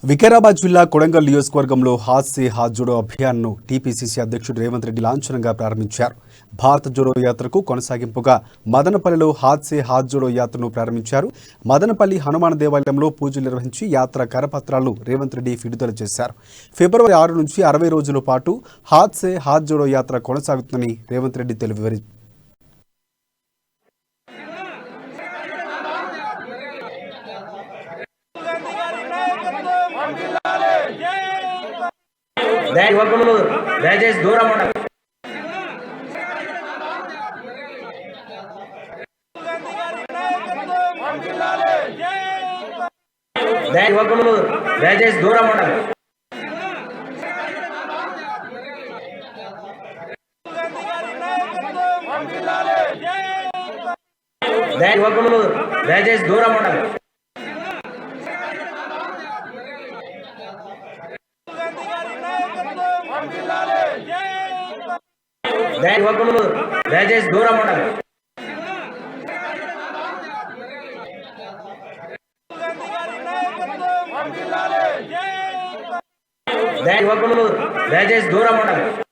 వికారాబాద్ జిల్లా కొడంగల్ నియోజకవర్గంలో హాత్ సే హాత్ జోడో అభియాన్ను టీపీసీసీ అధ్యక్షుడు రేవంత్ రెడ్డి లాంఛనంగా ప్రారంభించారు. భారత్ జోడో యాత్రకు కొనసాగింపుగా మదనపల్లిలో హాత్ సే హాత్ జోడో యాత్రను ప్రారంభించారు. మదనపల్లి హనుమాన్ దేవాలయంలో పూజలు నిర్వహించి యాత్ర కరపత్రాలను రేవంత్ రెడ్డి విడుదల చేశారు. ఫిబ్రవరి 6 నుంచి 60 రోజుల పాటు హాత్ సే హాత్ జోడో యాత్ర కొనసాగుతుందని రేవంత్ రెడ్డి వివరించారు. దయచేసి దూరం ఉండాలి. దయచేసి దూరం ఉండాలి. దయచేసి దూరం ఉండాలి. దయచేసి దూరం ఉండాలి. దయచేసి దూరం ఉండాలి.